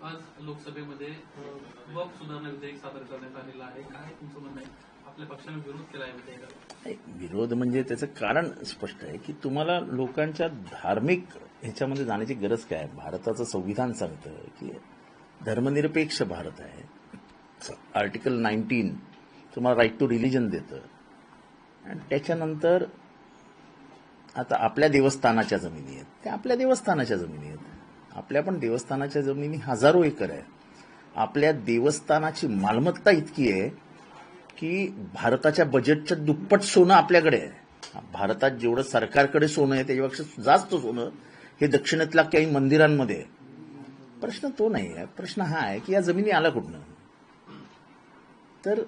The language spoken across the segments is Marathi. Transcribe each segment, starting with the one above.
आज लोकसभेमध्ये वक्फ सुधारणा विधेयक सादर करण्यात आलेलं आहे. काय तुमचं म्हणणं आहे? आपल्या पक्षाने विरोध केला आहे विधेयकाला. विरोध म्हणजे त्याचं कारण स्पष्ट आहे की तुम्हाला लोकांच्या धार्मिक ह्याच्यामध्ये जाण्याची गरज काय आहे. भारताचं संविधान सांगतं की धर्मनिरपेक्ष भारत आहे. आर्टिकल 19 तुम्हाला राईट टू रिलिजन देतं. आणि त्याच्यानंतर आता आपल्या देवस्थानाच्या जमिनी आहेत, त्या आपल्या देवस्थानाच्या जमिनी आहेत. आपल्या पण देवस्थानाच्या जमिनी हजारो एकर आहे. आपल्या देवस्थानाची मालमत्ता इतकी आहे की भारताच्या बजेटच्या दुप्पट सोनं आपल्याकडे आहे. भारतात जेवढं सरकारकडे सोनं आहे त्याच्यापेक्षा जास्त सोनं हे दक्षिणेतल्या काही मंदिरांमध्ये आहे. प्रश्न तो नाही आहे. प्रश्न हा आहे की या जमिनी आला कुठनं. तर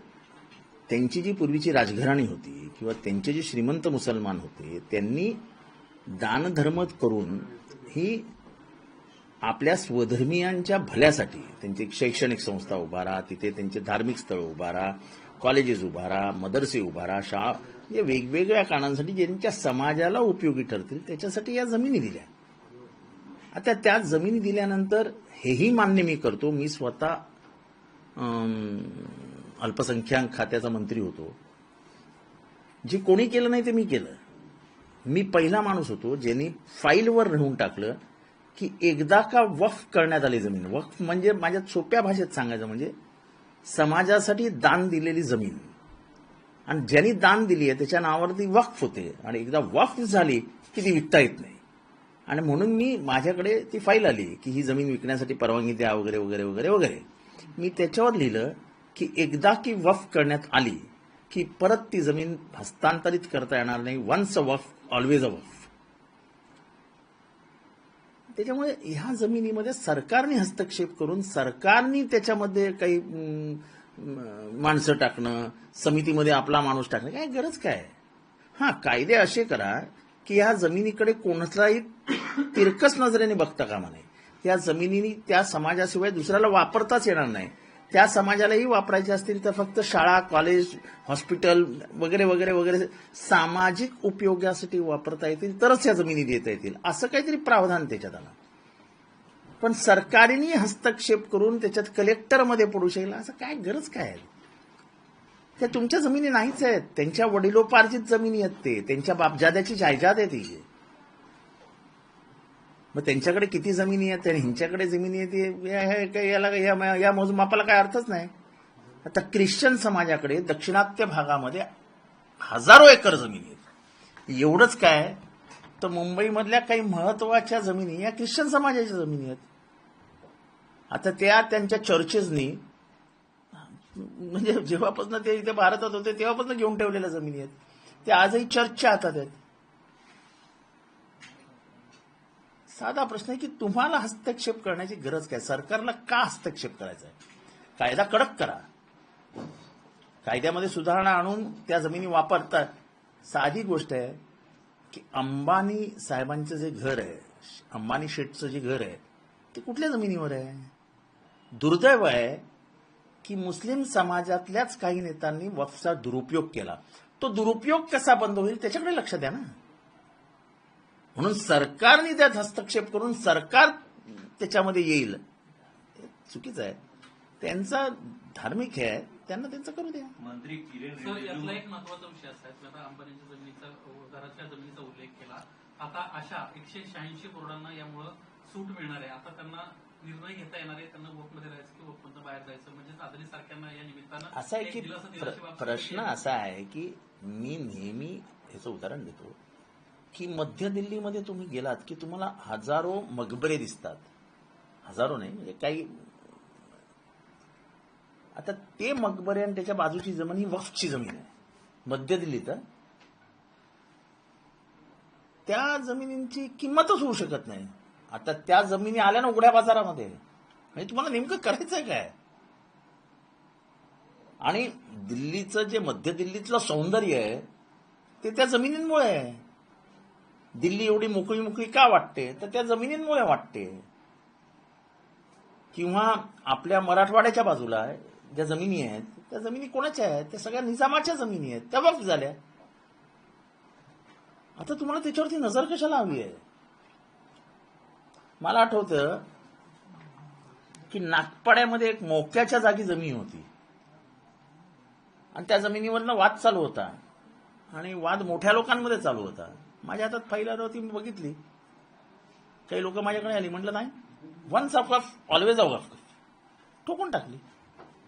त्यांची जी पूर्वीची राजघराणी होती किंवा त्यांचे जे श्रीमंत मुसलमान होते त्यांनी दानधर्म करून ही आपल्या स्वधर्मीयांच्या भल्यासाठी त्यांची शैक्षणिक संस्था उभारा, तिथे त्यांचे धार्मिक स्थळ उभारा, कॉलेजेस उभारा, मदरसे उभारा, शाळा, म्हणजे वेगवेगळ्या कारणांसाठी ज्यांच्या समाजाला उपयोगी ठरतील त्याच्यासाठी या जमिनी दिल्या. आता त्या जमिनी दिल्यानंतर हेही मान्य मी करतो, मी स्वतः अल्पसंख्याक खात्याचा मंत्री होतो. जे कोणी केलं नाही ते मी केलं. मी पहिला माणूस होतो ज्यांनी फाईलवर लिहून टाकलं की एकदा का वक्फ करण्यात आली जमीन. वक्फ म्हणजे माझ्या सोप्या भाषेत सांगायचं म्हणजे समाजासाठी दान दिलेली जमीन, आणि ज्यांनी दान दिली आहे त्याच्या नावावरती वक्फ होते, आणि एकदा वक्फ झाली की ती विकता येत नाही. आणि म्हणून मी माझ्याकडे ती फाईल आली की ही जमीन विकण्यासाठी परवानगी द्या वगैरे वगैरे वगैरे वगैरे. मी त्याच्यावर लिहिलं की एकदा की वक्फ करण्यात आली की परत ती जमीन हस्तांतरित करता येणार नाही. वन्स अ वक्फ ऑलवेज अ वक्फ. त्याच्यामुळे ह्या जमिनीमध्ये सरकारने हस्तक्षेप करून सरकारने त्याच्यामध्ये काही माणसं टाकणं, समितीमध्ये आपला माणूस टाकणं, काय गरज काय. हा, कायदे असे करा की ह्या जमिनीकडे कोणताही तिरकस नजरेने बघता कामा नये. त्या जमिनीने त्या समाजाशिवाय दुसऱ्याला वापरताच येणार नाही. त्या समाजालाही वापरायचे असतील तर फक्त शाळा, कॉलेज, हॉस्पिटल वगैरे वगैरे वगैरे सामाजिक उपयोगासाठी वापरता येतील तरच या जमिनी देता येतील, असं काहीतरी प्रावधान त्याच्यात आलं. पण सरकारने हस्तक्षेप करून त्याच्यात कलेक्टरमध्ये पडू शकेल असं काय गरज काय आहे. त्या तुमच्या जमिनी नाहीच आहेत, त्यांच्या वडिलोपार्जित जमिनी आहेत. ते त्यांच्या बापजाद्याची जायदाद आहे ती. मग त्यांच्याकडे किती जमिनी आहेत आणि ह्यांच्याकडे जमिनी आहेत या मोजमापाला काय अर्थच नाही. आता ख्रिश्चन समाजाकडे दक्षिणात्य भागामध्ये हजारो एकर जमिनी आहेत. एवढंच काय तर मुंबईमधल्या काही महत्वाच्या जमिनी या ख्रिश्चन समाजाच्या जमिनी आहेत. आता त्या त्यांच्या चर्चेसनी म्हणजे जेव्हापासून ते इथे भारतात होते तेव्हापासून घेऊन ठेवलेल्या जमिनी आहेत. ते आजही चर्चच्या हातात आहेत. साधा प्रश्न आहे की तुम्हाला हस्तक्षेप करण्याची गरज काय. सरकारला का हस्तक्षेप करायचा आहे. कायदा कडक करा, कायद्यामध्ये सुधारणा आणून त्या जमिनी वापरतात. साधी गोष्ट आहे की अंबानी साहेबांचं जे घर आहे, अंबानी शेठचं जे घर आहे ते कुठल्या जमिनीवर आहे. दुर्दैव आहे की मुस्लिम समाजातल्याच काही नेत्यांनी वक्फचा दुरुपयोग केला. तो दुरुपयोग कसा बंद होईल त्याच्याकडे लक्ष द्या ना. म्हणून सरकारने त्यात हस्तक्षेप करून सरकार त्याच्यामध्ये येईल चुकीचं आहे. त्यांचा धार्मिक आहे, त्यांना त्यांचं करू द्या. मंत्री यातला एक महत्वाचा विषय असा आहे, आता अंबानीच्या जमिनीचा घराच्या जमिनीचा उल्लेख केला. आता अशा 186 करोडांना यामुळे सूट मिळणार आहे. आता त्यांना निर्णय घेता येणार आहे, त्यांना वोटमध्ये राहायचं की वोटमधून बाहेर जायचं. म्हणजे अदानी सारख्यांना या निमित्तानं असा आहे की प्रश्न असा आहे की मी नेहमी ह्याचं उदाहरण देतो की मध्य दिल्लीमध्ये तुम्ही गेलात की तुम्हाला हजारो मकबरे दिसतात. हजारो नाही म्हणजे काही. आता ते मकबरे आणि त्याच्या बाजूची जमीन ही वक्फची जमीन आहे मध्य दिल्लीत. त्या जमिनींची किंमतच होऊ शकत नाही. आता त्या जमिनी आल्या ना उघड्या बाजारामध्ये, म्हणजे तुम्हाला नेमकं करायचंय काय. आणि दिल्लीचं जे मध्य दिल्लीतलं सौंदर्य आहे ते त्या जमिनींमुळे आहे. दिल्ली एवढी मोकळी मोकळी का वाटते तर त्या जमिनींमुळे वाटते. किंवा आपल्या मराठवाड्याच्या बाजूला ज्या जमिनी आहेत त्या जमिनी कोणाच्या आहेत, त्या सगळ्या निजामाच्या जमिनी आहेत, त्या वक्फ झाल्या. आता तुम्हाला त्याच्यावरती नजर कशाला हवी आहे. मला आठवतं की नागपाड्यामध्ये एक मोक्याच्या जागी जमीन होती आणि त्या जमिनीवरनं वाद चालू होता आणि वाद मोठ्या लोकांमध्ये चालू होता. माझ्या हातात फाईल आली होती, मी बघितली. काही लोक माझ्याकडे आली, म्हटलं नाही, वन्स ऑफ ऑलवेज ऑफ ठोकून टाकली.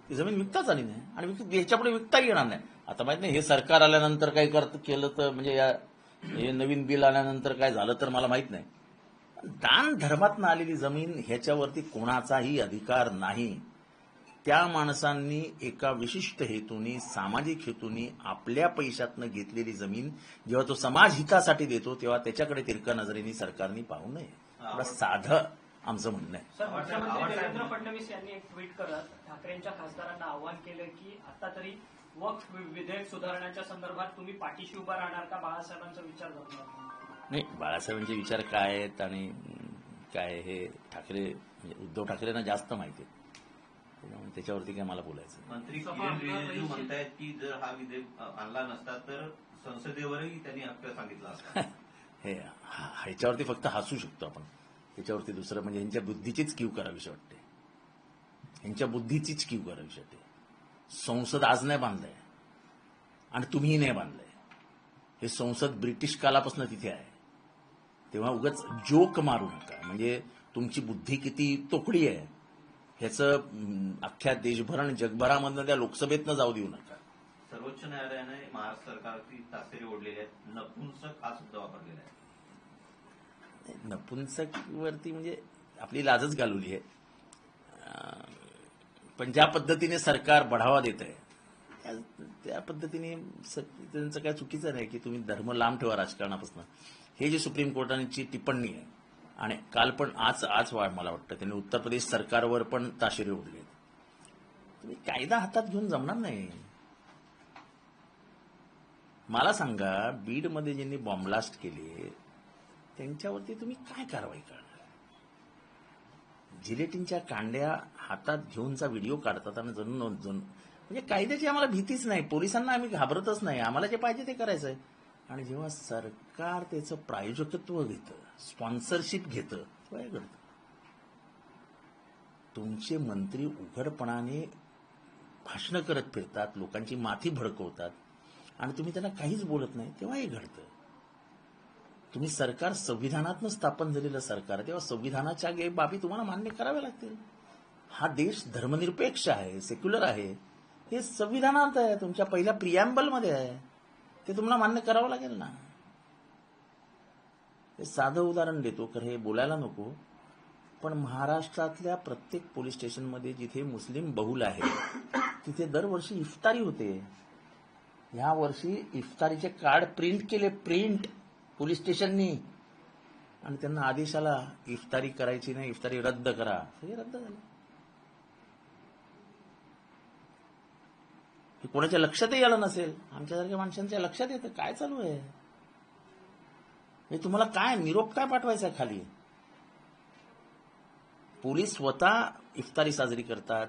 ती जमीन विकताच आली नाही आणि याच्यापुढे विकताही येणार नाही. आता माहित नाही हे सरकार आल्यानंतर काही केलं तर म्हणजे हे नवीन बिल आल्यानंतर काय झालं तर मला माहित नाही. दान धर्मातनं आलेली जमीन ह्याच्यावरती कोणाचाही अधिकार नाही. त्या माणसांनी एका विशिष्ट हेतूने, सामाजिक हेतूने आपल्या पैशातनं घेतलेली जमीन जेव्हा तो समाज हितासाठी देतो तेव्हा त्याच्याकडे तिरका नजरेने सरकारने पाहू नये. एवढं साधं आमचं म्हणणं आहे. सर, मुख्यमंत्री देवेंद्र फडणवीस यांनी एक ट्विट करत ठाकरेंच्या खासदारांना आवाहन केलं की आता तरी वक्फ विधेयक सुधारण्याच्या संदर्भात तुम्ही पाठीशी उभा राहणार का, बाळासाहेबांचा विचार करणार? नाही, बाळासाहेबांचे विचार काय आहेत आणि काय हे ठाकरे म्हणजे उद्धव ठाकरेंना जास्त माहिती आहे, त्याच्यामुळे त्याच्यावरती काय मला बोलायचं. मंत्री किरण रिजिजू म्हणतायत की जर हा विधेयक आणला नसता तर संसदेवरही त्यांनी हक्क सांगितला असता. हे ह्याच्यावरती फक्त हसू शकतो आपण, त्याच्यावरती दुसरं म्हणजे ह्यांच्या बुद्धीचीच कीव करावीशी वाटते. ह्यांच्या बुद्धीचीच कीव करावीशी वाटते. संसद आज नाही बांधलंय आणि तुम्हीही नाही बांधलंय. हे संसद ब्रिटिश कालापासून तिथे आहे. तेव्हा उगाच जोक मारू नका. म्हणजे तुमची बुद्धी किती तोकडी आहे ह्याचं अख्ख्या देशभर आणि जगभरामधनं त्या लोकसभेतनं जाऊ देऊ नका. सर्वोच्च न्यायालयाने महाराष्ट्र सरकारची तासेरे ओढलेली आहेत. नपुंसक हा शब्द वापरलेला आहे. नपुंसक वरती म्हणजे आपली लाजच घालवली आहे. पण ज्या पद्धतीने सरकार बढावा देत आहे त्या पद्धतीने त्यांचं काय चुकीचं नाही की तुम्ही धर्म लांब ठेवा राजकारणापासून. हे जे सुप्रीम कोर्टाची टिप्पणी आहे आणि काल पण आज मला वाटतं त्यांनी उत्तर प्रदेश सरकारवर पण ताशेरे ओढले. तुम्ही कायदा हातात घेऊन जमणार नाही. मला सांगा, बीडमध्ये ज्यांनी बॉम्बलास्ट केले त्यांच्यावरती तुम्ही काय कारवाई करणार? जिलेटिनच्या कांड्या हातात घेऊनचा व्हिडिओ काढतात आणि जणू म्हणजे कायद्याची आम्हाला भीतीच नाही. पोलिसांना आम्ही घाबरतच नाही. आम्हाला जे पाहिजे ते करायचंय. आणि जेव्हा सरकार त्याचं प्रायोजकत्व घेतं, स्पॉन्सरशिप घेतं, तेव्हा हे घडतं. तुमचे मंत्री उघडपणाने भाषणं करत फिरतात, लोकांची माथी भडकवतात आणि तुम्ही त्यांना काहीच बोलत नाही, तेव्हा हे घडतं. तुम्ही सरकार संविधानातनं स्थापन झालेलं सरकार आहे, तेव्हा संविधानाच्या बाबी तुम्हाला मान्य कराव्या लागतील. हा देश धर्मनिरपेक्ष आहे, सेक्युलर आहे. हे संविधानात आहे, तुमच्या पहिल्या प्रिॲम्बलमध्ये आहे. ते तुम्हाला मान्य करावं लागेल ना. हे साधं उदाहरण देतो, तर हे बोलायला नको, पण महाराष्ट्रातल्या प्रत्येक पोलीस स्टेशनमध्ये जिथे मुस्लिम बहुल आहे तिथे दरवर्षी इफ्तारी होते. ह्या वर्षी इफ्तारीचे कार्ड प्रिंट केले, प्रिंट पोलीस स्टेशननी, आणि त्यांना आदेश आला इफ्तारी करायची नाही, इफ्तारी रद्द करा. हे रद्द झालं. हे कोणाच्या लक्षातही आलं नसेल. आमच्यासारख्या माणसांच्या लक्षात येतं काय चालू आहे. हे तुम्हाला काय निरोप काय पाठवायचा खाली? पोलीस स्वतः इफ्तारी साजरी करतात,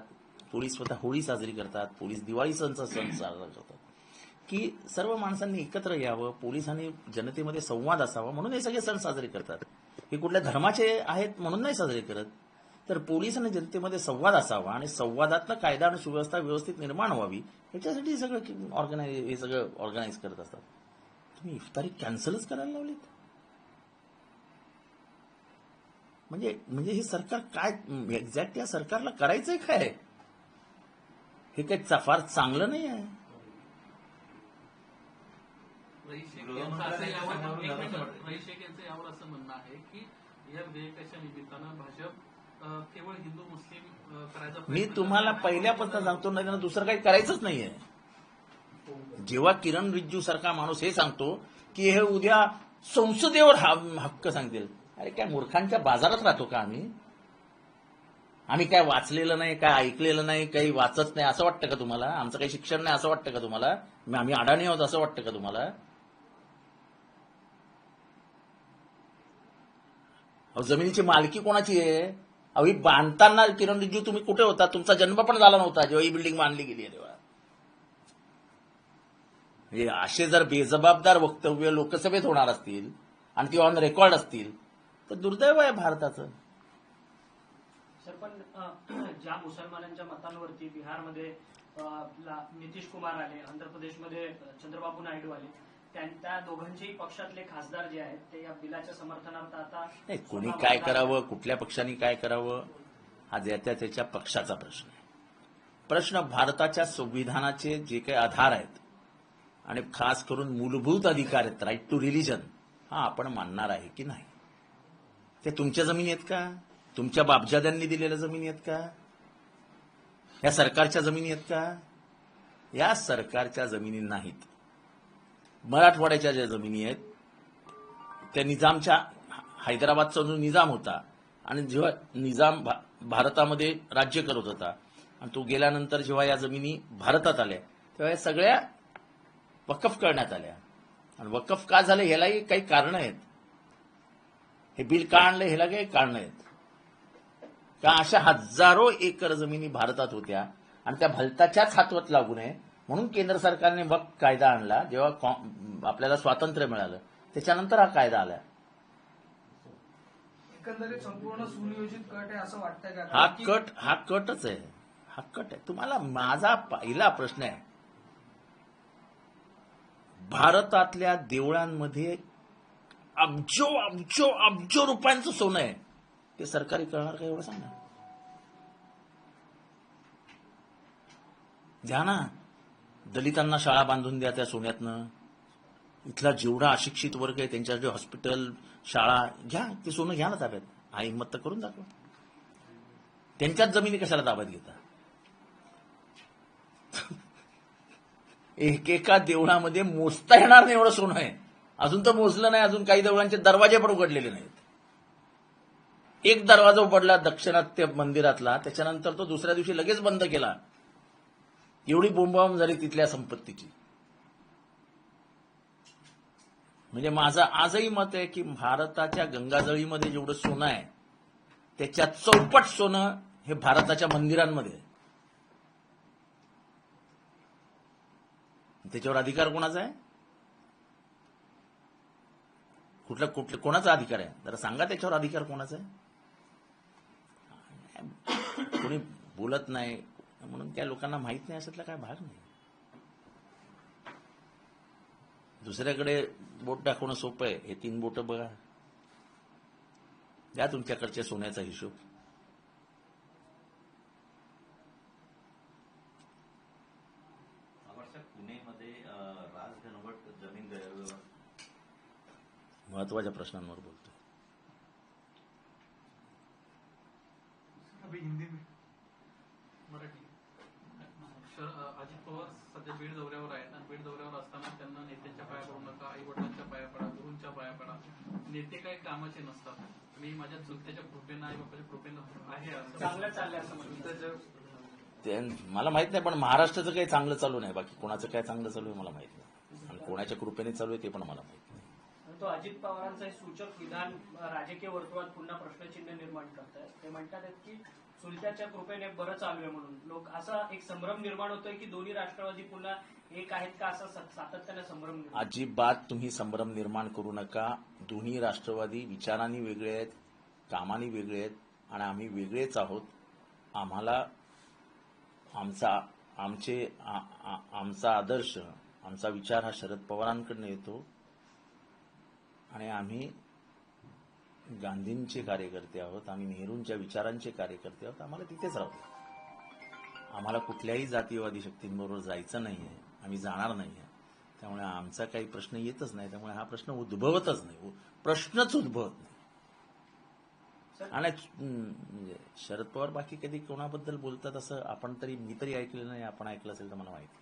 पोलीस स्वतः होळी साजरी करतात, पोलीस दिवाळी सणचा सण साजरा करतात की सर्व माणसांनी एकत्र यावं, पोलिसांनी जनतेमध्ये संवाद असावा म्हणून हे सगळे सण साजरे करतात. हे कुठल्या धर्माचे आहेत म्हणून नाही साजरे करत. तर पोलिसांनी जनतेमध्ये संवाद असावा आणि संवादातनं कायदा आणि सुव्यवस्था व्यवस्थित निर्माण व्हावी याच्यासाठी हे सगळं ऑर्गनाईज करत असतात. तुम्ही इफ्तारी कॅन्सलच करायला लावलीत. म्हणजे हे सरकार काय एक्झॅक्ट या सरकारला करायचंय काय? हे काही फार चांगलं नाही आहे. रईस शेख यांचं यावर असं म्हणणं आहे की या विधेयकाच्या निमित्तानं भाजप केवळ हिंदू मुस्लिम करायचा. मी तुम्हाला पहिल्यापासून सांगतो, नाही त्यांना दुसरं काही करायचंच नाहीये. जेव्हा किरण रिजिजू सारखा माणूस हे सांगतो की हे उद्या संसदेवर हक्क सांगतील, अरे काय मूर्खांच्या बाजारात राहतो का आम्ही काय वाचलेलं नाही, काय ऐकलेलं नाही, काही वाचत नाही असं वाटतं का तुम्हाला? आमचं काही शिक्षण नाही असं वाटतं का तुम्हाला? आम्ही अडाणी आहोत असं वाटतं का तुम्हाला? जमिनीची मालकी कोणाची आहे? ही बांधताना किरण रिजिजू तुम्ही कुठे होता? तुमचा जन्म पण झाला नव्हता जेव्हा ही बिल्डिंग बांधली गेली आहे तेव्हा. म्हणजे असे जर बेजबाबदार वक्तव्य लोकसभेत होणार असतील आणि ती ऑन रेकॉर्ड असतील तर दुर्दैव आहे भारताचं. सर पण ज्या मुसलमानांच्या मतांवरती बिहारमध्ये नितीश कुमार आले, आंध्र प्रदेशमध्ये चंद्रबाबू नायडू आले, त्या दोघांच्याही पक्षातले खासदार जे आहेत ते या बिलाच्या समर्थनार्थ आता नाही, कोणी काय करावं, कुठल्या पक्षाने काय करावं हा त्याच्या पक्षाचा प्रश्न आहे. प्रश्न भारताच्या संविधानाचे जे काही आधार आहेत आणि खास करून मूलभूत अधिकार आहेत, राईट टू रिलिजन, हा आपण मानणार आहे की नाही. ते तुमच्या जमिनी आहेत का? तुमच्या बापजाद्यांनी दिलेल्या जमिनी आहेत का? या सरकारच्या जमिनी आहेत का? या सरकारच्या जमिनी नाहीत. मराठवाड्याच्या ज्या जमिनी आहेत त्या निजामच्या, हैदराबादचा जो निजाम होता आणि जेव्हा निजाम भारतामध्ये राज्य करत होता आणि तो गेल्यानंतर जेव्हा या जमिनी भारतात आल्या तेव्हा या सगळ्या वकफ करण्यात आल्या. आणि वकफ का झालं ह्यालाही काही कारणं आहेत. हे बिल का आणलं ह्याला काही कारणं आहेत का? अशा हजारो एकर जमिनी भारतात होत्या आणि त्या भलताच्याच हातवत लागू नये म्हणून केंद्र सरकारने वक्फ कायदा आणला. जेव्हा आपल्याला स्वातंत्र्य मिळालं त्याच्यानंतर हा कायदा आला. एकंदरीत संपूर्ण सुनियोजित कट आहे असं वाटतंय का? हा कटच आहे. हा कट आहे. तुम्हाला माझा पहिला प्रश्न आहे, भारतातल्या देवळांमध्ये अब्जो अब्जो अब्जो रुपयांचं सोनं आहे, ते सरकारी करणार का एवढं सांगा. द्या ना, दलितांना शाळा बांधून द्या त्या सोन्यातनं. इथला जेवढा अशिक्षित वर्ग आहे त्यांच्यासाठी हॉस्पिटल, शाळा घ्या, ते सोनं घ्या ना ताब्यात. हा हिंमत तर करून दाखवा. त्यांच्याच जमिनी कशाला ताब्यात घेता? एकेका देवळामध्ये मोजता येणार नाही एवढं सोनं आहे. अजून तर मोजलं नाही. अजून काही देवळांचे दरवाजे पण उघडलेले नाहीत. एक दरवाजा उघडला दक्षिणात्य मंदिरातला, त्याच्यानंतर तो दुसऱ्या दिवशी लगेच बंद केला. एवढी बोंबाबोंब झाली तिथल्या संपत्तीची. म्हणजे माझं आजही मत आहे की भारताच्या गंगाजळीमध्ये जेवढं सोनं आहे त्याच्या चौपट सोनं हे भारताच्या मंदिरांमध्ये आहे. त्याच्यावर अधिकार कोणाचा आहे? कोणाचा अधिकार आहे? जरा सांगा त्याच्यावर अधिकार कोणाचा आहे? कोणी बोलत नाही म्हणून त्या लोकांना माहित नाही अशातला काय भाग नाही. दुसऱ्याकडे बोट दाखवणं सोपं आहे. हे 3 बोटं बघा, द्या तुमच्याकडच्या सोन्याचा हिशोब. पुणेमध्ये राजघनवट जमीन गैरव्यवहार महत्वाच्या प्रश्नांवर बोलतो. अभी हिंदी में मराठी. अजित पवार सध्या बीड दौऱ्यावर आहेत आणि बीड दौऱ्यावर असताना त्यांना नेत्यांच्या पाया पडू नका, आई वडिलांच्या पाया पडा, गुरूंच्या पाया पडा. नेते काही कामाचे नसतात. मी माझ्या चुलत्याच्या कृपेनं, आई बापाच्या कृपेनं आहे असं चांगलं चाललंय असं म्हणतात. मला माहित नाही, पण महाराष्ट्राचं काही चांगलं चालू नाही. बाकी कोणाचं काय चांगलं चालू आहे मला माहित नाही, आणि कोणाच्या कृपेने चालू आहे ते पण मला माहित नाही. तो अजित पवारांचं हे सूचक विधान राजकीय वर्तुळात पुन्हा प्रश्नचिन्ह निर्माण करत आहे. ते म्हणतात की चुलत्याच्या कृपेने बरं चालू आहे म्हणून. लोक असा एक संभ्रम निर्माण होतोय की दोन्ही राष्ट्रवादी पुन्हा एक आहेत का, असा सातत्याने संभ्रम निर्माण. अजिबात तुम्ही संभ्रम निर्माण करू नका. दोन्ही राष्ट्रवादी विचारांनी वेगळे आहेत, कामानी वेगळे आहेत आणि आम्ही वेगळेच आहोत. आम्हाला आमचा आदर्श, आमचा विचार हा शरद पवारांकडनं येतो आणि आम्ही गांधींचे कार्यकर्ते आहोत. आम्ही नेहरूंच्या विचारांचे कार्यकर्ते आहोत. आम्हाला तिथेच राहू. आम्हाला कुठल्याही जातीयवादी शक्तींबरोबर जायचं नाहीये, आम्ही जाणार नाहीये. त्यामुळे आमचा काही प्रश्न येतच नाही. त्यामुळे हा प्रश्न उद्भवतच नाही, प्रश्नच उद्भवत नाही. आणि म्हणजे शरद पवार बाकी कधी कोणाबद्दल बोलतात असं मी तरी ऐकलं नाही. आपण ऐकलं असेल तर मला माहिती.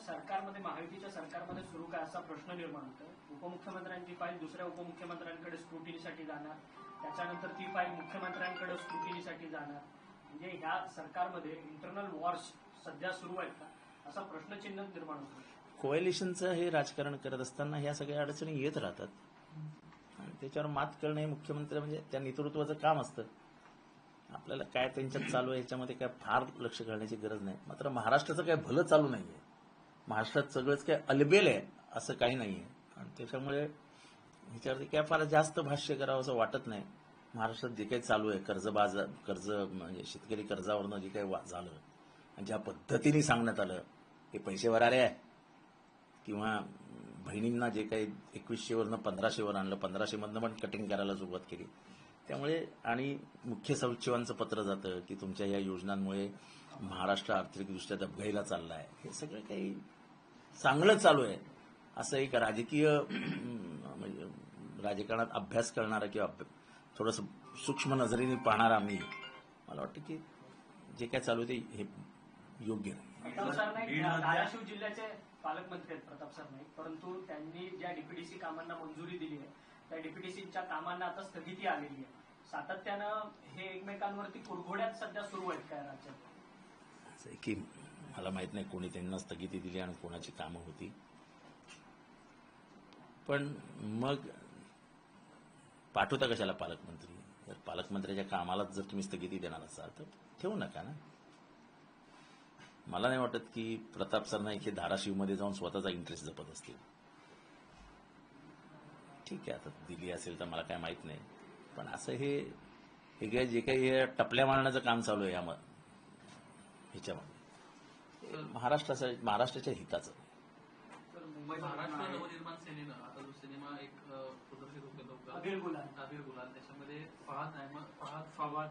सरकारमध्ये, महायुतीच्या सरकारमध्ये सुरू काय असा प्रश्न निर्माण होतो. उपमुख्यमंत्र्यांची फाईल दुसऱ्या उपमुख्यमंत्र्यांकडे स्क्रुटिनीसाठी जाणार, त्याच्यानंतर ती फाईल मुख्यमंत्र्यांकडे स्क्रुटिनीसाठी जाणार. म्हणजे ह्या सरकारमध्ये इंटरनल वॉर्स सध्या सुरू आहेत का, असा प्रश्नचिन्ह निर्माण होतो. कोएलिशनचं हे राजकारण करत असताना ह्या सगळ्या अडचणी येत राहतात आणि त्याच्यावर मात करणं हे मुख्यमंत्री म्हणजे त्या नेतृत्वाचं काम असतं. आपल्याला काय त्यांच्यात चालू आहे ह्याच्यामध्ये काय फार लक्ष घालण्याची गरज नाही. मात्र महाराष्ट्राचं काय भलं चालू नाहीये. महाराष्ट्रात सगळंच काय अलबेल आहे असं काही नाहीये आणि त्याच्यामुळे ह्याच्यावरती काय फार जास्त भाष्य करावं असं वाटत नाही. महाराष्ट्रात जे काही चालू आहे कर्ज म्हणजे शेतकरी कर्जावरनं जे काही झालं आणि ज्या पद्धतीने सांगण्यात आलं की पैसे भरारे आहे किंवा बहिणींना जे काही 2100वरनं 1500वर आणलं, 1500मधनं पण कटिंग करायला सुरुवात केली. त्यामुळे आणि मुख्य सचिवांचं पत्र जातं की तुमच्या या योजनांमुळे महाराष्ट्र आर्थिकदृष्ट्या दबघाईला चालला आहे. हे सगळं काही चांगलं चालू आहे असं एक राजकीय म्हणजे राजकारणात अभ्यास करणारा किंवा थोडंसं सूक्ष्म नजरेने पाहणारा मी, मला वाटतं की जे काय चालू आहे ते हे योग्य नाही. प्रताप सरनाईक धाराशिव जिल्ह्याचे पालकमंत्री आहेत प्रताप सरनाईक, परंतु त्यांनी ज्या डीपीडीसी कामांना मंजुरी दिली आहे त्या डीपीडीसीच्या कामांना आता स्थगिती आलेली आहे. सातत्यानं हे एकमेकांवरती कुरघोड्यात सध्या सुरू आहेत काय राज्यात? असं आहे की मला माहित नाही कोणी त्यांना स्थगिती दिली आणि कोणाची कामं होती, पण मग पाठवता कशाला पालकमंत्री? जर पालकमंत्र्याच्या कामालाच जर तुम्ही स्थगिती देणार असाल तर ठेवू नका ना. मला नाही वाटत की प्रताप सरनाईक हे धाराशिवमध्ये जाऊन स्वतःचा इंटरेस्ट जपत असतील. ठीक आहे, आता दिली असेल तर मला काय माहित नाही, पण असं हे जे काही हे टपल्या मारण्याचं काम चालू आहे ह्याच्यामध्ये महाराष्ट्राच्या हिताचं. महाराष्ट्र नवनिर्माण सेनेनं आता जो सिनेमा एक प्रदर्शित होतो अबीर गुलाल, त्याच्यामध्ये फवाद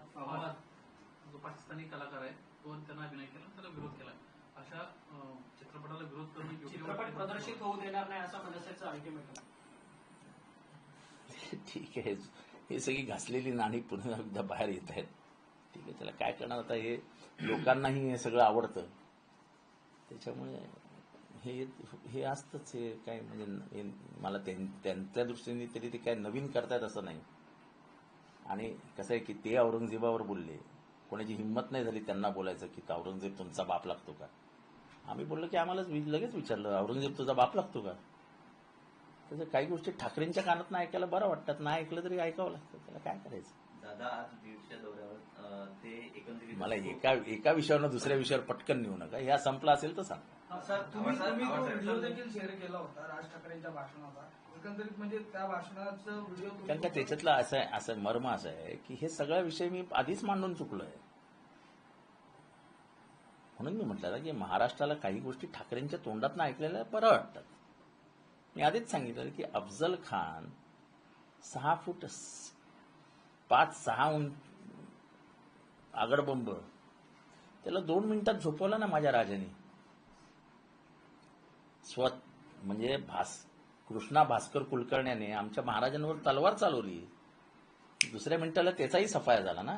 जो पाकिस्तानी कलाकार आहे तो त्यांना अभिनय केला, त्याला विरोध केला. अशा चित्रपटाला विरोध करणं चित्रपट प्रदर्शित होऊ देणार नाही असं मनसेचं अल्टिमेटम. ठीक आहे, हे सगळी घासलेली नाणी पुन्हा एकदा बाहेर येत आहेत. ठीक आहे, त्याला काय करणार आता. हे लोकांनाही हे सगळं आवडतं, त्याच्यामुळे हे असतंच. हे काय म्हणजे मला त्यांच्या दृष्टीने तरी ते काय नवीन करतायत असं नाही. आणि कसं आहे की ते औरंगजेबावर बोलले, कोणाची हिंमत नाही झाली त्यांना बोलायचं की औरंगजेब तुमचा बाप लागतो का. आम्ही बोललो की आम्हाला लगेच विचारलं औरंगजेब तुझा बाप लागतो का. त्याच्या काही गोष्टी ठाकरेंच्या कानात नाही ऐकायला बरं वाटतात, नाही ऐकलं तरी ऐकावं लागतं, त्याला काय करायचं. दादा आज बीडच्या दौऱ्यावर ते एकंदरीत मला एका विषयावर दुसऱ्या विषयावर पटकन नेऊ नका. ह्या संपला असेल तर सांगा. सर तुम्ही तो व्हिडिओ देखील शेअर केला होता राज ठाकरेंच्या भाषणाचा. एकंदरीत म्हणजे त्या भाषणाचा व्हिडिओ कारण का त्याच्यातलं असं मर्म असं आहे की हे सगळा विषय मी आधीच मांडून चुकलोय. म्हणून मी म्हटलं ना की महाराष्ट्राला काही गोष्टी ठाकरेंच्या तोंडातनं ऐकलेल्या बरं वाटतात. मी आधीच सांगितलं की अफजल खान 6 फूट 5-6 आगडबंब त्याला 2 मिनिटात झोपवला ना माझ्या राजाने. म्हणजे कृष्णा भास्कर कुलकर्ण्याने आमच्या महाराजांवर तलवार चालवली, दुसऱ्या मिनिटाला त्याचाही सफाया झाला ना.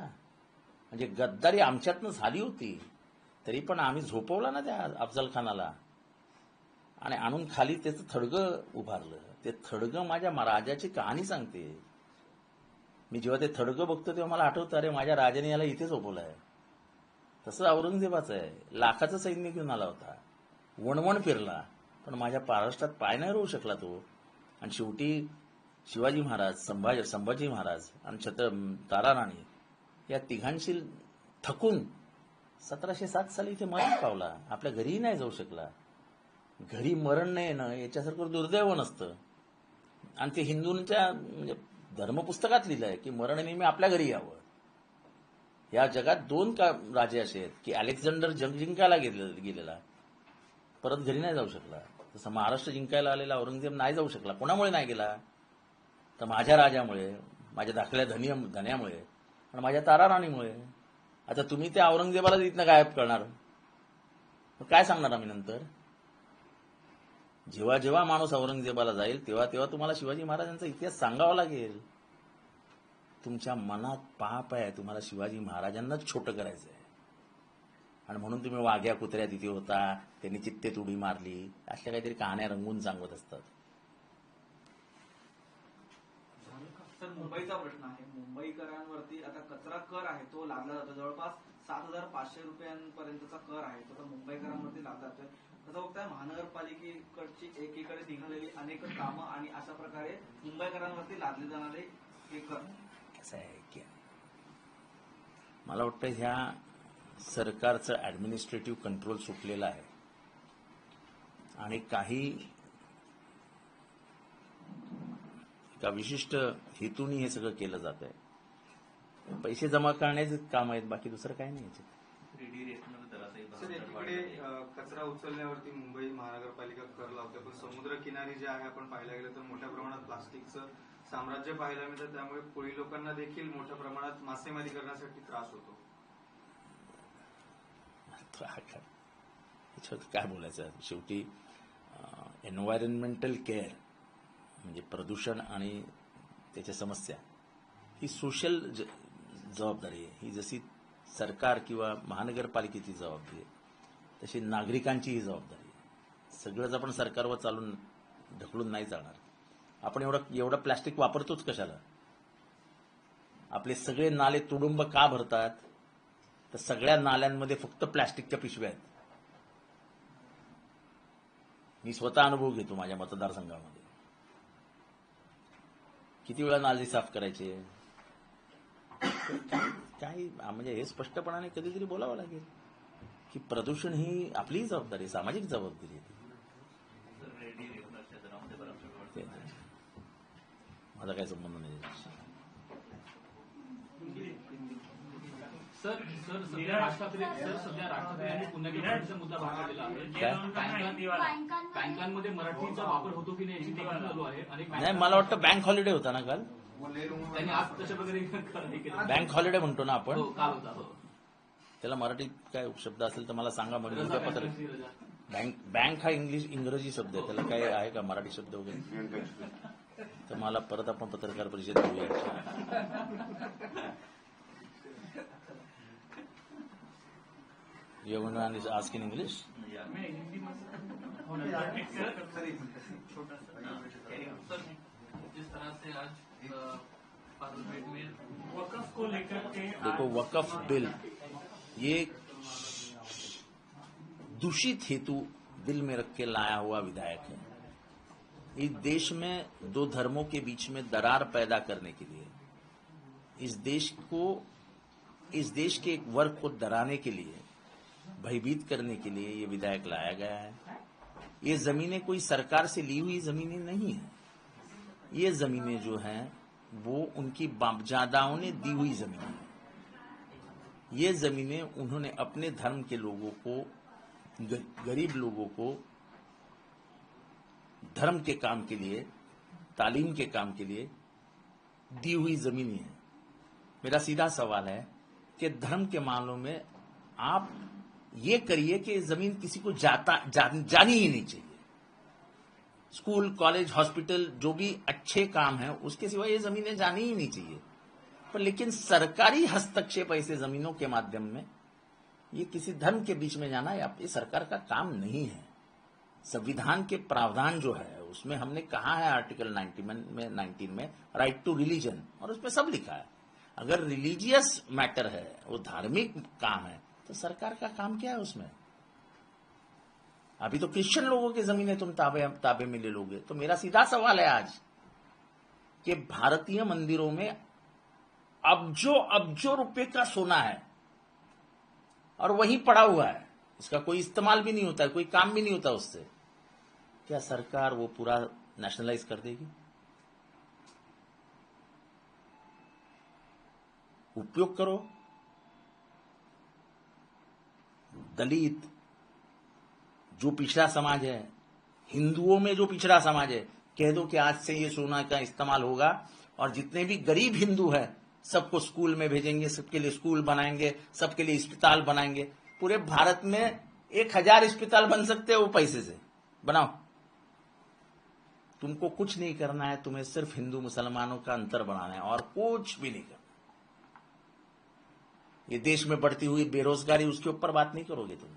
म्हणजे गद्दारी आमच्यातनं झाली होती तरी पण आम्ही झोपवला ना त्या अफजल खानाला आणि आणून खाली त्याचं थडगं उभारलं. ते थडगं माझ्या राजाची कहाणी सांगते. मी जेव्हा ते थडगं बघतो तेव्हा मला आठवतं अरे माझ्या राजाने याला इथे झोपवलंय. तसं औरंगजेबाचं आहे. लाखाचं सैन्य घेऊन आला होता, वणवण फिरला, पण माझ्या महाराष्ट्रात पाय नाही रोवू शकला तो. आणि शेवटी शिवाजी महाराज, संभाजी महाराज आणि ताराराणी या तिघांशी थकून 1707 साली इथे मरण पावला. आपल्या घरीही नाही जाऊ शकला. घरी मरण नाही येणं याच्यासारखं दुर्दैव नसतं. आणि ते हिंदूंच्या म्हणजे धर्मपुस्तकात लिहिलं आहे की मरण नेहमी आपल्या घरी यावं. या जगात 2 राजे असे आहेत की अलेक्झांडर जग जिंकायला गेलेला परत घरी नाही जाऊ शकला. तसं महाराष्ट्र जिंकायला आलेला औरंगजेब नाही जाऊ शकला. कोणामुळे नाही गेला तर माझ्या राजामुळे, माझ्या दाखल्या धन्यामुळे आणि माझ्या ताराराणीमुळे. आता तुम्ही त्या औरंगजेबाला इथनं गायब करणार, काय सांगणार आम्ही नंतर. जेव्हा जेव्हा माणूस औरंगजेबाला जाईल तेव्हा तेव्हा तुम्हाला शिवाजी महाराजांचा इतिहास सांगावा लागेल. तुमच्या मनात पाप आहे, तुम्हाला शिवाजी महाराजांनाच छोटं करायचं आहे. आणि म्हणून तुम्ही वाघ्या कुत्र्या तिथे होता, त्यांनी चित्तेत उडी मारली, अशा काहीतरी कहाण्या रंगवून सांगत असतात. सर मुंबईचा प्रश्न आहे. मुंबईकरांवरती आता कचरा कर आहे तो लादला जातो. जवळपास 7,500 रुपयांपर्यंतचा कर आहे तो मुंबईकरांवरती लादला जातोय. तसं बघताय महानगरपालिकेकडची एकीकडे निघालेली अनेक कामं आणि अशा प्रकारे मुंबईकरांवरती लादले जाणारे हे कर. कसं आहे की मला वाटतं ह्या सरकारचं ऍडमिनिस्ट्रेटिव्ह कंट्रोल सुटलेलं आहे आणि काही एका विशिष्ट हेतूने हे सगळं केलं जात आहे. पैसे जमा करण्याचे काम आहेत, बाकी दुसरं काही नाही याच्यात. रेडी रेशनल दराचाही सर भाव एकीकडे कचरा उचलण्यावरती मुंबई महानगरपालिका कर लावते, पण समुद्रकिनारी जे आहे आपण पाहायला गेलं तर मोठ्या प्रमाणात प्लास्टिकचं साम्राज्य पाहायला मिळतं, त्यामुळे कोळी लोकांना देखील मोठ्या प्रमाणात मासेमारी करण्यासाठी त्रास होतो. याच्यावर काय बोलायचं, शेवटी एन्व्हायरमेंटल केअर म्हणजे प्रदूषण आणि त्याच्या समस्या ही सोशल जबाबदारी आहे. ही जशी सरकार किंवा महानगरपालिकेची जबाबदारी आहे तशी नागरिकांचीही जबाबदारी आहे. सगळंच आपण सरकारवर चालून ढकलून नाही चालणार. आपण एवढं प्लॅस्टिक वापरतोच कशाला? आपले सगळे नाले तुडुंब का भरतात? तर सगळ्या नाल्यांमध्ये फक्त प्लॅस्टिकच्या पिशव्या आहेत. मी स्वतः अनुभव घेतो माझ्या मतदारसंघामध्ये. किती वेळा नाले साफ करायचे? काही म्हणजे हे स्पष्टपणाने कधीतरी बोलावं लागेल की प्रदूषण ही आपली जबाबदारी, सामाजिक जबाबदारी आहे. रेडी रेशनलच्या दरामध्ये बराचसा वाढ झाली. माझा काही संबंध नाही. सर सध्या राज ठाकरे यांनी पुन्हा मराठीचा मुद्दा मांडलेला आहे. बँकांमध्ये मराठीचा वापर होतो की नाही याची देखील चालू आहे. नाही, मला वाटतं बँक हॉलिडे होता ना काल. त्यांनी आज तशा प्रकारे बँक हॉलिडे म्हणतो ना आपण, काल होता. त्याला मराठीत काय शब्द असेल तर मला सांगा. म्हणजे उद्या पत्र बँक हा इंग्रजी शब्द आहे, त्याला काय आहे का मराठी शब्द वगैरे? तर मला परत आपण पत्रकार परिषद घेऊया. You want to ask in English? Sir जिस तरह से आज पार्लियामेंट में वकफ को लेकर के देखो, वकफ बिल ये दूषित हेतु दिल में रख के लाया हुआ विधायक है. इस देश में दो धर्मों के बीच में दरार पैदा करने के लिए, इस देश के एक वर्ग को डराने के लिए, भयभीत करने के लिए ये विधायक लाया गया है. ये जमीनें कोई सरकार से ली हुई जमीनें नहीं है. ये जमीनें जो हैं वो उनकी बापजादाओं ने दी हुई जमीनें हैं. ये जमीनें उन्होंने अपने धर्म के लोगों को, गरीब लोगों को धर्म के काम के लिए, तालीम के काम के लिए दी हुई जमीनें हैं. मेरा सीधा सवाल है कि धर्म के मामलों में आप ये करिए कि जमीन किसी को जानी ही नहीं चाहिए. स्कूल, कॉलेज, हॉस्पिटल, जो भी अच्छे काम है उसके सिवा ये जमीनें जानी ही नहीं चाहिए. पर लेकिन सरकारी हस्तक्षेप ऐसे जमीनों के माध्यम में, ये किसी धर्म के बीच में जाना ये सरकार का काम नहीं है. संविधान के प्रावधान जो है उसमें हमने कहा है आर्टिकल 19 में राइट टू रिलीजन, और उसमें सब लिखा है. अगर रिलीजियस मैटर है, वो धार्मिक काम है, तो सरकार का काम क्या है उसमें? अभी तो क्रिश्चियन लोगों की जमीनें तुम ताबे में ले लोगे. तो मेरा सीधा सवाल है आज कि भारतीय मंदिरों में अब्जों रुपए का सोना है और वहीं पड़ा हुआ है, इसका कोई इस्तेमाल भी नहीं होता है, कोई काम भी नहीं होता उससे. क्या सरकार वो पूरा नेशनलाइज कर देगी? उपयोग करो. दलित, जो पिछड़ा समाज है, हिंदुओं में जो पिछड़ा समाज है, कह दो कि आज से ये सोना का इस्तेमाल होगा और जितने भी गरीब हिंदू है सबको स्कूल में भेजेंगे, सबके लिए स्कूल बनाएंगे, सबके लिए अस्पताल बनाएंगे. पूरे भारत में 1000 अस्पताल बन सकते हैं वो पैसे से. बनाओ. तुमको कुछ नहीं करना है, तुम्हें सिर्फ हिंदू मुसलमानों का अंतर बनाना है और कुछ भी नहीं करना. ये देश में बढ़ती हुई बेरोजगारी, उसके ऊपर बात नहीं करोगे तुम.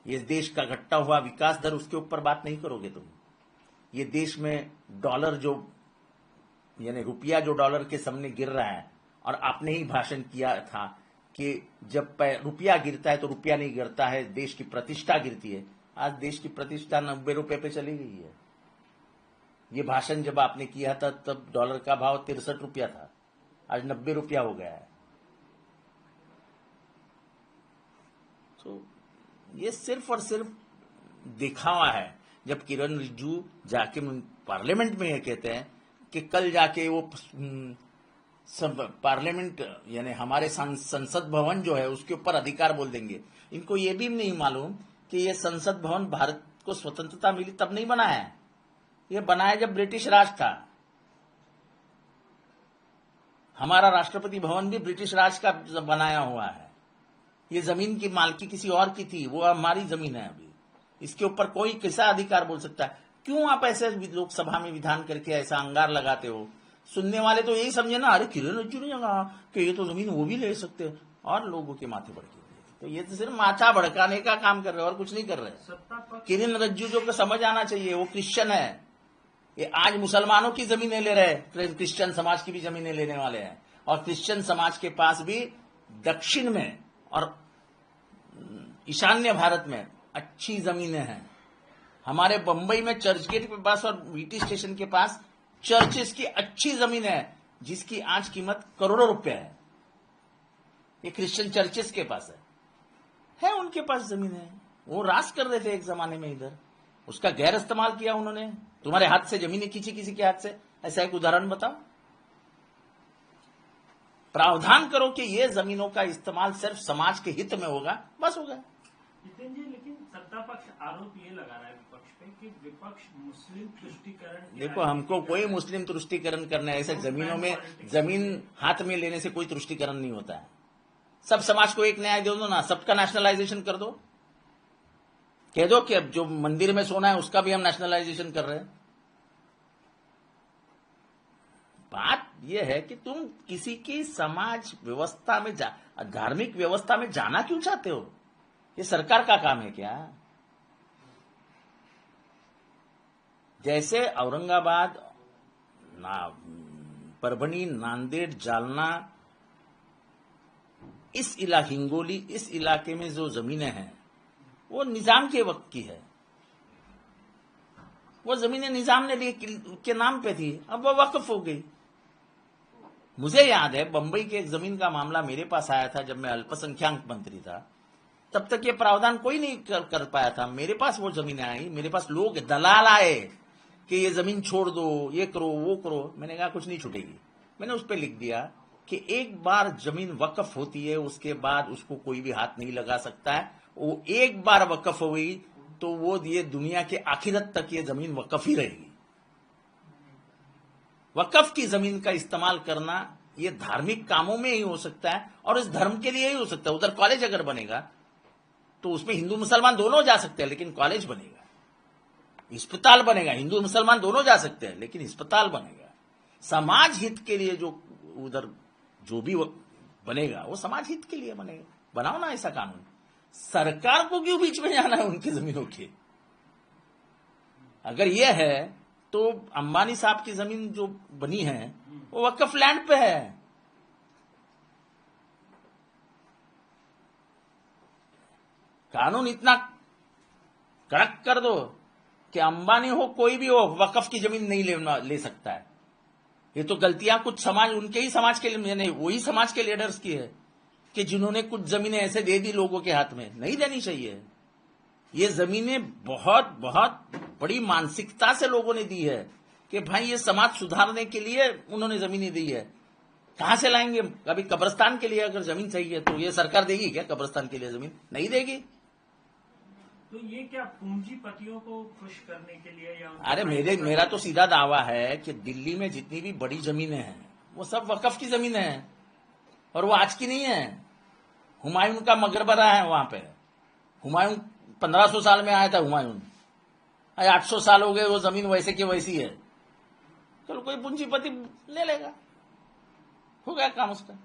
ये देश का घटता हुआ विकास दर, उसके ऊपर बात नहीं करोगे तुम. ये देश में डॉलर जो, यानी रुपया जो डॉलर के सामने गिर रहा है, और आपने ही भाषण किया था कि जब रुपया गिरता है तो रुपया नहीं गिरता है, देश की प्रतिष्ठा गिरती है. आज देश की प्रतिष्ठा 90 रुपए पे चली गई है. ये भाषण जब आपने किया था तब डॉलर का भाव 63 रुपया था, आज 90 रुपया हो गया है. तो ये सिर्फ और सिर्फ दिखावा है. जब किरण रिजिजू जाके पार्लियामेंट में ये कहते हैं कि कल जाके वो सब पार्लियामेंट यानी हमारे संसद भवन जो है उसके ऊपर अधिकार बोल देंगे। इनको ये भी नहीं मालूम कि ये संसद भवन भारत को स्वतंत्रता मिली तब नहीं बना है, ये बनाया जब ब्रिटिश राज था। हमारा राष्ट्रपति भवन भी ब्रिटिश राज का बनाया हुआ है। ये जमीन की मालकी किसी और की थी, वो हमारी जमीन है। अभी इसके ऊपर कोई कैसा अधिकार बोल सकता है? क्यों आप ऐसे लोकसभा में विधान करके ऐसा अंगार लगाते हो? सुनने वाले तो यही समझे ना, अरे किरण रिजिजू ने कहा कि ये तो जमीन वो भी ले सकते हैं, और लोगों के माथे भड़के। तो ये तो सिर्फ माथा भड़काने का काम कर रहे हैं और कुछ नहीं कर रहे। किरण रिजिजू को समझ आना चाहिए, वो क्रिश्चियन है। ये आज मुसलमानों की जमीनें ले रहे हैं, क्रिश्चियन समाज की भी जमीनें लेने वाले हैं। और क्रिश्चियन समाज के पास भी दक्षिण में और ईशान्य भारत में अच्छी जमीनें हैं। हमारे बंबई में चर्च गेट के पास और वीटी स्टेशन के पास चर्चेस की अच्छी जमीन है, जिसकी आज कीमत करोड़ों रुपए है। ये क्रिश्चियन चर्चेस के पास है उनके पास जमीन है। वो राज कर रहे थे एक जमाने में इधर, उसका गैर इस्तेमाल किया उन्होंने। तुम्हारे हाथ से जमीनें खींची किसी के हाथ से, ऐसा एक उदाहरण बताओ। प्रावधान करो कि ये जमीनों का इस्तेमाल सिर्फ समाज के हित में होगा, बस होगा। जितेंद्र जी, लेकिन सत्ता पक्ष आरोप ये लगा रहा है विपक्ष पे कि विपक्ष मुस्लिम तुष्टीकरण। देखो, हमको कोई मुस्लिम तुष्टीकरण करना है, ऐसे जमीनों में जमीन हाथ में लेने से कोई तुष्टीकरण नहीं होता है। सब समाज को एक न्याय दे दो ना, सबका नेशनलाइजेशन कर दो। कह दो कि अब जो मंदिर में सोना है उसका भी हम नेशनलाइजेशन कर रहे हैं। बात यह है कि तुम किसी की समाज व्यवस्था में धार्मिक व्यवस्था में जाना क्यों चाहते हो? ये सरकार का काम है क्या? जैसे औरंगाबाद, परभनी, नांदेड़, जालना, इस हिंगोली, इस इलाके में जो जमीनें हैं वो निजाम के वक्त की है। वो जमीनें निजाम ने के नाम पे थी, अब वो वक्फ हो गई। मुझे याद है बंबई के एक जमीन का मामला मेरे पास आया था जब मैं अल्पसंख्यक मंत्री था। तब तक ये प्रावधान कोई नहीं कर पाया था। मेरे पास वो जमीनें आई, मेरे पास लोग दलाल आए कि ये जमीन छोड़ दो, ये करो, वो करो। मैंने कहा कुछ नहीं छूटेगी। मैंने उस पर लिख दिया कि एक बार जमीन वक्फ होती है उसके बाद उसको कोई भी हाथ नहीं लगा सकता है। वो एक बार वक्फ हो गई तो वो ये दुनिया के आखिरत तक ये जमीन वक्फ ही रहेगी। वक्फ की जमीन का इस्तेमाल करना ये धार्मिक कामों में ही हो सकता है और इस धर्म के लिए ही हो सकता है। उधर कॉलेज अगर बनेगा तो उसमें हिंदू मुसलमान दोनों जा सकते हैं, लेकिन कॉलेज बनेगा। अस्पताल बनेगा, हिंदू मुसलमान दोनों जा सकते हैं, लेकिन अस्पताल बनेगा। समाज हित के लिए जो उधर जो भी बनेगा वो समाज हित के लिए बनेगा। बनाओ ना ऐसा कानून। सरकार को क्यों बीच में जाना है उनकी जमीनों के? अगर यह है तो अंबानी साहब की जमीन जो बनी है वो वक्फ लैंड पे है। कानून इतना कड़क कर दो कि अंबानी हो कोई भी हो वक्फ की जमीन नहीं ले सकता है। ये तो गलतियां कुछ समाज, उनके ही समाज के लिए नहीं, वही समाज के लीडर्स की है कि जिन्होंने कुछ जमीनें ऐसे दे दी लोगों के हाथ में। नहीं देनी चाहिए। ये जमीनें बहुत बहुत बड़ी मानसिकता से लोगों ने दी है कि भाई ये समाज सुधारने के लिए उन्होंने जमीनें दी है। कहां से लाएंगे? कभी कब्रिस्तान के लिए अगर जमीन चाहिए तो ये सरकार देगी क्या? कब्रिस्तान के लिए जमीन नहीं देगी। तो ये क्या पूंजीपतियों को खुश करने के लिए या अरे मेरा तो सीधा दावा है कि दिल्ली में जितनी भी बड़ी जमीनें हैं वो सब वक्फ की जमीनें हैं और वो आज की नहीं है। हुमायूं का मकबरा है वहां पे। हुमायूं 1500 साल में आया था हुमायूं। 800 साल हो गए, वो जमीन वैसे की वैसी है। चलो कोई पूंजीपति ले लेगा, हो गया काम उसका।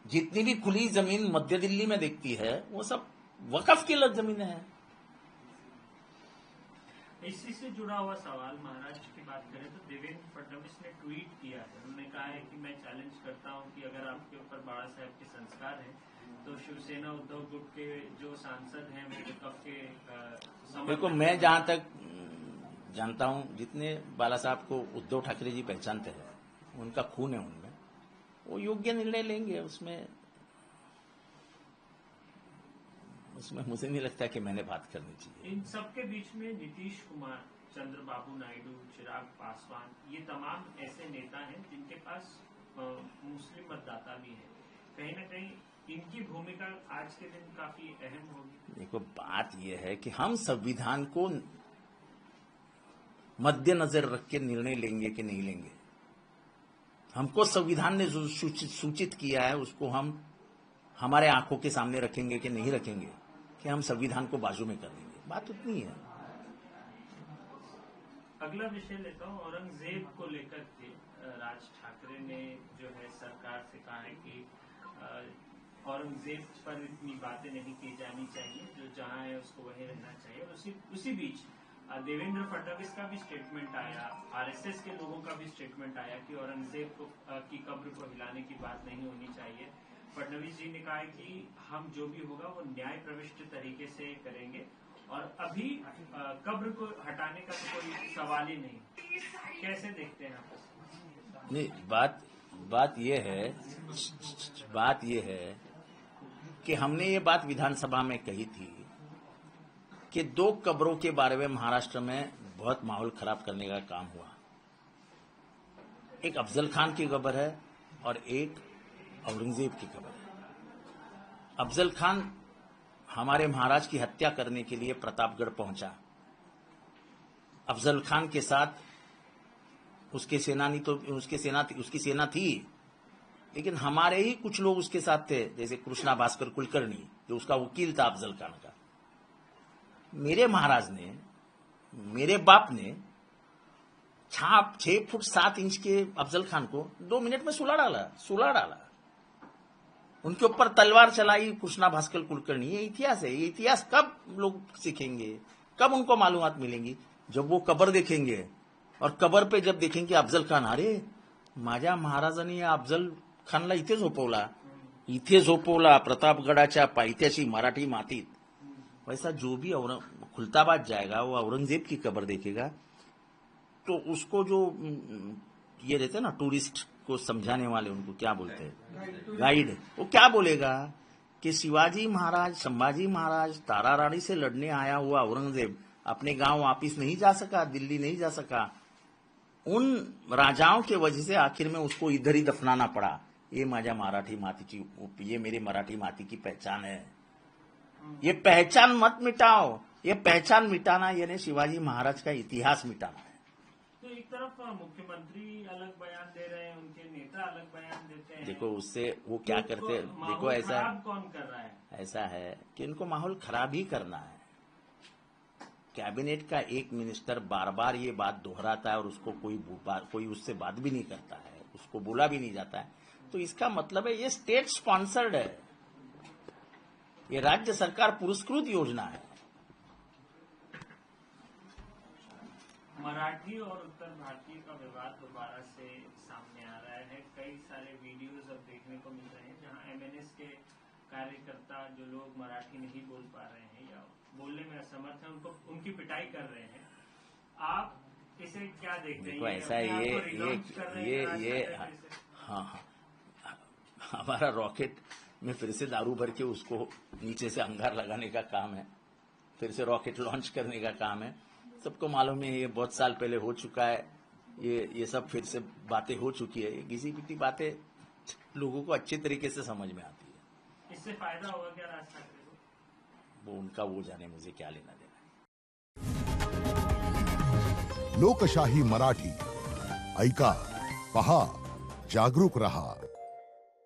जितनी भी खुली जमीन मध्य दिल्ली में देखती है वो सब वक्फ की जमीनें हैं। इसी से जुड़ा हुआ सवाल, महाराष्ट्र की बात करें तो देवेंद्र फडणवीस ने ट्वीट किया है। उन्होंने कहा है कि मैं चैलेंज करता हूं कि अगर आपके ऊपर बाला साहेब के संस्कार हैं तो शिवसेना उद्धव गुट के जो सांसद हैं वो वक्फ के देखो, मैं जहां तक जानता हूं, जितने बाला साहब को उद्धव ठाकरे जी पहचानते हैं, उनका खून है उनमें, वो योग्य निर्णय लेंगे। उसमें मुझे नहीं लगता कि मैंने बात करनी चाहिए। इन सबके बीच में नीतीश कुमार, चंद्रबाबू नायडू, चिराग पासवान, ये तमाम ऐसे नेता हैं जिनके पास मुस्लिम मतदाता भी है, कहीं ना कहीं इनकी भूमिका आज के दिन काफी अहम होगी। देखो, बात यह है कि हम संविधान को मद्देनजर रख के निर्णय लेंगे कि नहीं लेंगे। हमको संविधान ने जो सूचित किया है उसको हम हमारे आंखों के सामने रखेंगे कि नहीं रखेंगे, कि हम संविधान को बाजू में कर देंगे। बात उतनी है। अगला विषय लेता हूँ, औरंगजेब को लेकर के राज ठाकरे ने जो है सरकार से कहा है कि औरंगजेब पर इतनी बातें नहीं की जानी चाहिए, जो जहां है उसको वहीं रहना चाहिए। और उसी बीच देवेंद्र फडणवीस का भी स्टेटमेंट आया, आरएसएस के लोगों का भी स्टेटमेंट आया कि औरंगजेब की कब्र को हिलाने की बात नहीं होनी चाहिए। फडणवीस जी ने कहा है कि हम जो भी होगा वो न्याय प्रविष्ट तरीके से करेंगे और अभी कब्र को हटाने का तो कोई सवाल ही नहीं। कैसे देखते हैं आप? नहीं, बात यह है कि हमने ये बात विधानसभा में कही थी कि 2 कब्रों के बारे में महाराष्ट्र में बहुत माहौल खराब करने का काम हुआ। एक अफजल खान की कब्र है और एक औरंगजेब की कब्र है। अफजल खान हमारे महाराज की हत्या करने के लिए प्रतापगढ़ पहुंचा। अफजल खान के साथ उसकी सेना थी, लेकिन हमारे ही कुछ लोग उसके साथ थे, जैसे कृष्णा भास्कर कुलकर्णी जो उसका वकील था अफजल खान का। मेरे महाराज ने, मेरे बाप ने 6 फुट 7 इंच के अफजल खान को 2 मिनट में सुला डाला। उनके ऊपर तलवार चलाई कृष्णा भास्कर कुलकर्णी। ये इतिहास है। ये इतिहास कब लोग सीखेंगे, कब उनको मालूमात मिलेंगी? जब वो कब्र देखेंगे, और कब्र पे जब देखेंगे अफजल खान, अरे माझ्या महाराजांनी या अफजल खानला इथे झोपवला प्रतापगडाच्या पायथ्याशी मराठी मातीत। वैसा जो भी खुलताबाद जाएगा वो औरंगजेब की कब्र देखेगा, तो उसको जो ये रहते हैं ना टूरिस्ट को समझाने वाले, उनको क्या बोलते हैं, गाइड, वो क्या बोलेगा कि शिवाजी महाराज, संभाजी महाराज, तारा रानी से लड़ने आया हुआ औरंगजेब अपने गांव वापिस नहीं जा सका, दिल्ली नहीं जा सका। उन राजाओं के वजह से आखिर में उसको इधर ही दफनाना पड़ा। ये माझ्या मराठी मातीची, ये मेरे मराठी माती की पहचान है। ये पहचान मत मिटाओ। ये पहचान मिटाना यानी शिवाजी महाराज का इतिहास मिटाना है। तो एक तरफ मुख्यमंत्री अलग बयान दे रहे हैं, उनके नेता अलग बयान देते हैं। देखो उससे वो क्या करते हैं, देखो ऐसा कौन कर रहा है? ऐसा है कि इनको माहौल खराब ही करना है। कैबिनेट का एक मिनिस्टर बार बार ये बात दोहराता है और उसको कोई उससे बात भी नहीं करता है, उसको बोला भी नहीं जाता है। तो इसका मतलब है ये स्टेट स्पॉन्सर्ड है, ये राज्य सरकार पुरस्कृत योजना है। मराठी और उत्तर भारतीय का विवाद दोबारा से सामने आ रहा है। कई सारे वीडियोस अब देखने को मिल रहे हैं जहां एमएनएस के कार्यकर्ता, जो लोग मराठी नहीं बोल पा रहे हैं या बोलने में असमर्थ हैं, उनकी पिटाई कर रहे हैं। आप इसे क्या देखते हैं? देखो ऐसा ये हाँ, हमारा रॉकेट में फिर से दारू भर के उसको नीचे से अंगार लगाने का काम है, फिर से रॉकेट लॉन्च करने का काम है। सबको मालूम है ये बहुत साल पहले हो चुका है। ये सब फिर से बातें हो चुकी है। घिसी पिटी बातें लोगों को अच्छे तरीके से समझ में आती है। इससे फायदा होगा क्या राज ठाकरे को? वो उनका वो जाने, मुझे क्या लेना देना। लोकशाही मराठी ऐका, पहा, जागरूक रहा।